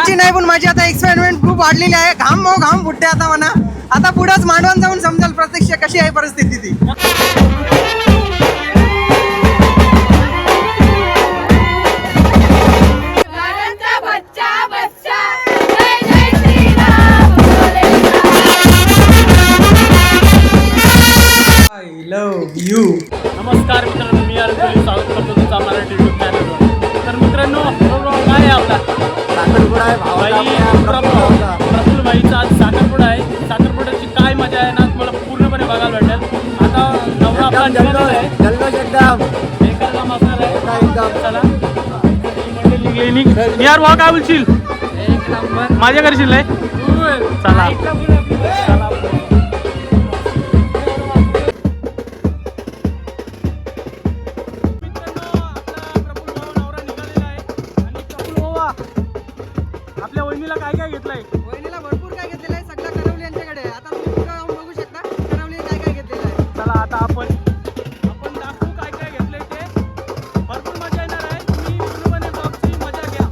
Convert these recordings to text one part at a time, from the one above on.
त्यांची नाही पण माझी आता एक्साइटमेंट खूप वाढलेली आहे. घाम फुटते आता म्हणा. आता पुढेच मांडवान जाऊन समजेल प्रत्यक्ष कशी आहे परिस्थिती ती. I love you. नमस्कार मित्रांनो, मी अर्जुन स्वागत करतो तुमचा मराठी यूट्यूब चॅनलवर. तर मित्रांनो, काय आहे आपला साखरपुडा आहे प्रफुल्ल भाईचा आज साखरपुडा आहे. साखरपुड्याची काय मजा आहे ना तुम्हाला पूर्णपणे बघायला भेटेल. आता नवरा आपला निघालेला आहे, जल्लोष एकदम एका काम असणार आहे. एकदम चला मंडळी निघली. यार भाऊ काय बोलशील? एक नंबर माझ्या करशील आहे. चला चला. आपल्या वहिनीला काय काय घेतलंय? वहिनीला भरपूर काय घेतलेलं आहे. सगळं करवली यांच्याकडे. आता तुम्ही पुढे जाऊन बघू शकता करवली काय काय घेतलेलं आहे. चला आता आपण दाखवू काय काय घेतलंय ते. भरपूर मजा येणार आहे. तुम्ही पूर्णपणे ब्लॉगची मजा घ्या.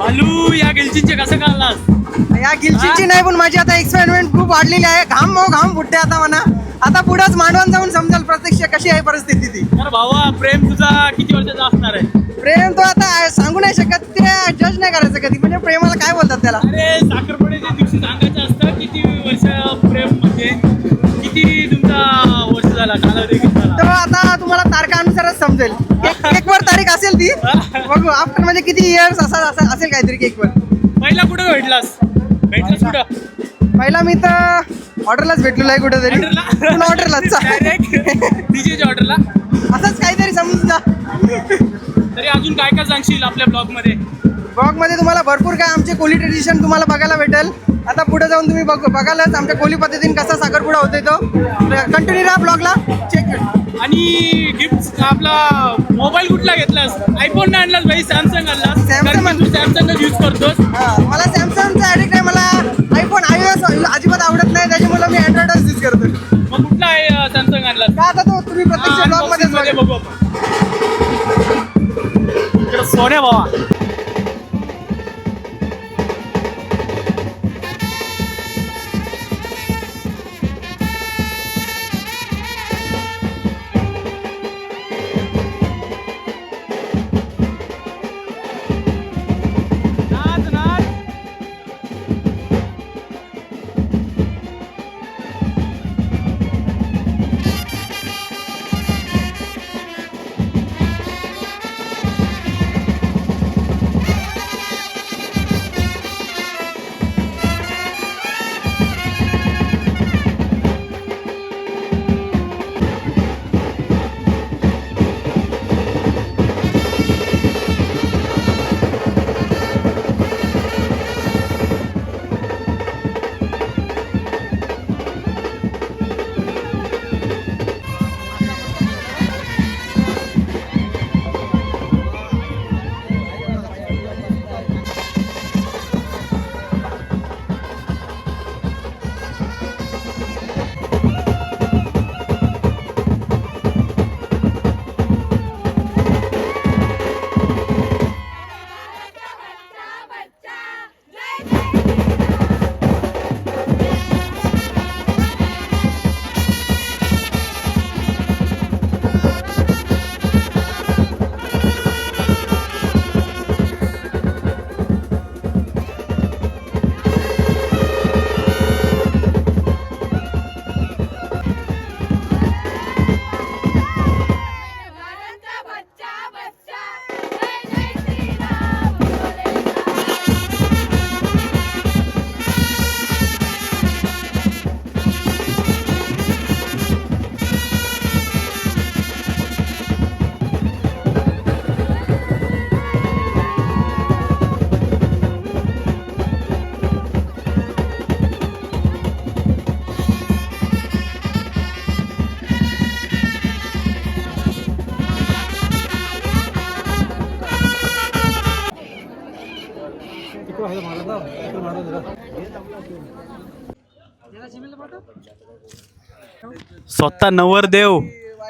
आलू या गिलचिंचे कसं काढलास? या गिलचीची नाही पण माझी आता एक्सपेरिमेंट खूप वाढलेली आहे. घाम फुटते आता म्हणा. आता पुढेच मांडवान जाऊन समजेल प्रत्यक्ष कशी आहे परिस्थिती ती. अरे भावा, प्रेम तुझा किती वर्षाचा असणार आहे? प्रेम तो आता सांगू नाही शकत, ते जज नाही करायचं कधी. म्हणजे प्रेमाला काय बोलतात त्याला? अरे साखरपुड्याच्या दिवशी सांगायचं असतं किती वर्ष प्रेम, म्हणजे किती तुमचा वर्ष झाला, कालावधी किती झाला? तर आता तुम्हाला तारखानुसारच समजेल. केकवर तारीख असेल ती बघू आफ्टर, म्हणजे किती इयर्स असेल काहीतरी केकवर. पहिला कुठं भेटलास कुठं? पहिला मी तर ऑर्डरलाच भेटलेलो आहे कुठेतरी. ऑर्डरलाच डीजेच्या ऑर्डरला. असंच काहीतरी समजून जा. तरी अजून काय काय सांगशील आपल्या ब्लॉग मध्ये? ब्लॉग मध्ये तुम्हाला भरपूर काय आमचे कोली ट्रेडिशन तुम्हाला बघायला भेटेल. आता पुढे जाऊन तुम्ही बघालच आमच्या कोली पद्धतीने कसा साखरपुडा होतोय तो. कंटिन्यू राहा ब्लॉगला, चेक कर. आणि गिफ्ट आपला मोबाईल कुठला घेतलास? आयफोन नाही आणलास भाई, सॅमसंग आणलास. Samsung. तू सॅमसंग यूज करतोस. मला सॅमसंगचा ॲडिक्ट आहे. मला आयफोन iOS अजिबात आवडत नाही, त्याच्यामुळे मी अँड्रॉइडच यूज करतो. मग कुठला आहे सॅमसंग आणलास? का आता तो तुम्ही प्रत्यक्ष ब्लॉग मध्ये मध्ये बघू आपण. इकडं सोन्या भावा. नाच नाच. स्वतः नवरदेव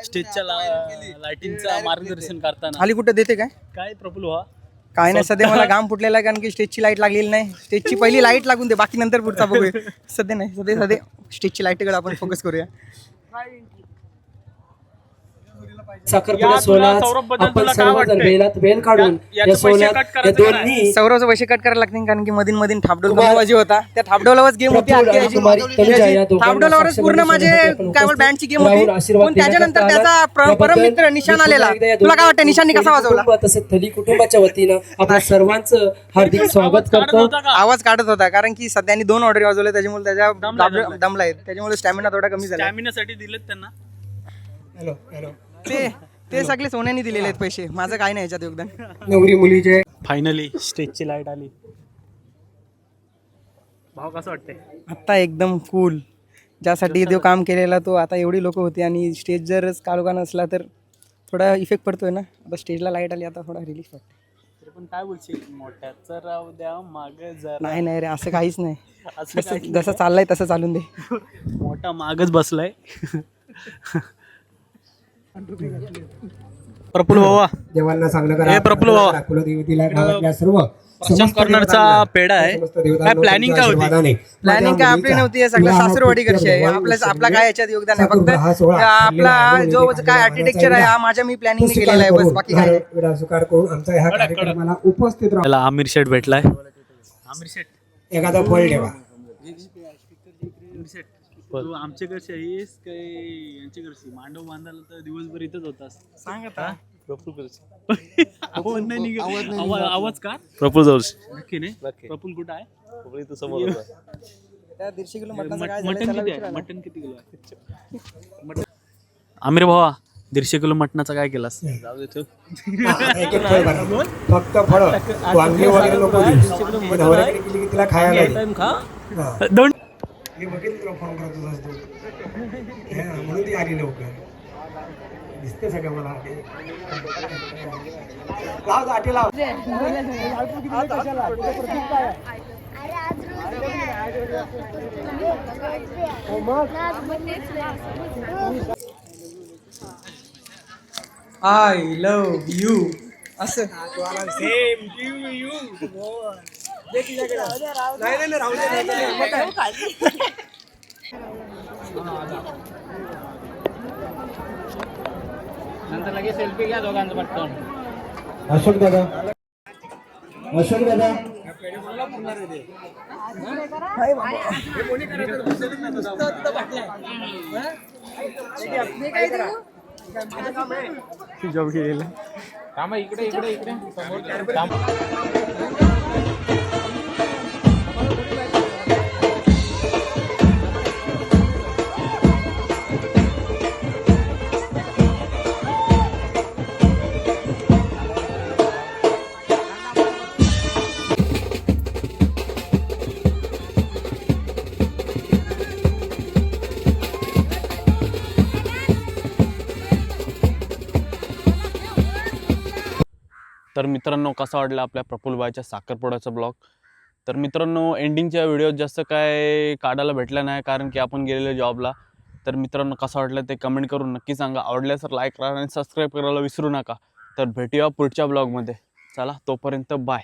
स्टेजच्या लाईटिंगचं मार्गदर्शन करताना. खाली कुठे देते काय? काय प्रफुल्ल व्हा. काय नाही, सध्या मला घाम फुटलेला आहे कारण की स्टेजची लाईट लागलेली नाही. स्टेजची पहिली लाईट लागून दे, बाकी नंतर पुढचा बघूया. सध्या नाही, सध्या स्टेजची लाईटकडे आपण फोकस करूया. साखरपुडा सोहळ्यात आपण सर्वजण वेळात वेळ काढून या सोहळ्यात या दोन्ही सौरवचं पैसे कट करायला लागतील कारण की मधीन मधीन थापडोल बाजी होता. त्या थापडोलावरच गेम होती. थापडोलावरच पूर्ण माझे काय बँडची गेम होती. पण त्याच्यानंतर त्याचा परम मित्र निशान आलेला. तुला काय वाटतं निशाननी कसा वाजवला? तसेच थली कुटुंबाच्या वतीनं आपल्या सर्वांचं हार्दिक स्वागत करतो. आवाज काढत होता कारण की सध्यानी 2 ऑर्डर वाजवले, त्याच्यामुळे त्याच्या दमला आहे, त्याच्यामुळे स्टॅमिना थोडा कमी झाला. स्टॅमिनासाठी दिलेत त्यांना. ते सगळे सोन्याने दिलेले आहेत पैसे. माझं काय नाही याच्यात योगदान. नवरी मुलीचे फायनली स्टेजची लाईट आली. भाव कसं वाटतंय? आत्ता एकदम कूल. ज्यासाठी तो काम केलेला तो आता एवढी लोक होती आणि स्टेज जर काळोखा नसला तर थोडा इफेक्ट पडतोय ना. आता स्टेजला लाईट आली, आता थोडा रिलीफ वाटतं. पण काय बोलशील, मोठ्याचं राहू द्या माग जरा. नाही रे, असं काहीच नाही. असं जसं चाललंय तसं चालून दे. मोठा मागच बसलाय. प्रफुल्ल बाबा, देवांना चांगलं हे प्रफुल्ल बाबा. करा. कुलदेवतीला गावातल्या सर्व प्रशांत कॉर्नरचा पेढा आहे. काय प्लॅनिंग काय होती? प्लॅनिंग काय आपली नव्हती, हे सगळं सासूरवाडीकडची आहे. आपला काय याच्यात योगदान आहे, फक्त आपला जो काय आर्किटेक्चर आहे हा माझ्या मी प्लॅनिंग केलेला आहे, बस बाकी काय नाही. आमचा ह्या कार्यक्रमाला उपस्थित राहा. त्याला आमिर शेठ भेटलाय. आमिर शेठ एखादा फळ ठेवा. तू आमच्या घरची आहेस काय यांच्या घरची? मांडव बांधायला तर दिवसभर इथंच होतास. सांग आता. आवाज नाही निघत. आवाज का? प्रफुल जाऊस नक्की नाही. प्रफुल कुठं आहे? त्या 150 किलो मटणाचं काय झालं मटन त्याला किती आहे? विचारा. मटन किती किलो आहे? आमिर भावा 150 किलो मटणाचा काय केलास? एक एक फळ बनव. फक्त फळ वांगे वगैरे नको देऊ. पण नवऱ्याकडे गेली की तिला खायला दे. दोन मी बघेन तुला फोन करत असतो. म्हणून ती आली लवकर. दिसते सगळं मला. लाव आटे लाव. आय लव्ह यू असं सेम टू यू. नंतर लगेच सेल्फी घ्या दोघांचं पटकन. अशोक दादा. अशोक दादा. जॉब केलेलं. थांबा इकडे इकडे इकडे समोर. तर मित्रांनो कसा वाटला आपल्या प्रफुल्लबाईच्या साखरपुड्याचा ब्लॉग. तर मित्रांनो एंडिंगच्या व्हिडिओत जास्त काय काढायला भेटलं नाही कारण की आपण गेलेलो जॉबला. तर मित्रांनो कसा वाटलं ते कमेंट करून नक्की सांगा. आवडल्यास तर लाईक करा आणि सबस्क्राईब करायला विसरू नका. तर भेटूया पुढच्या ब्लॉगमध्ये. चला तोपर्यंत बाय.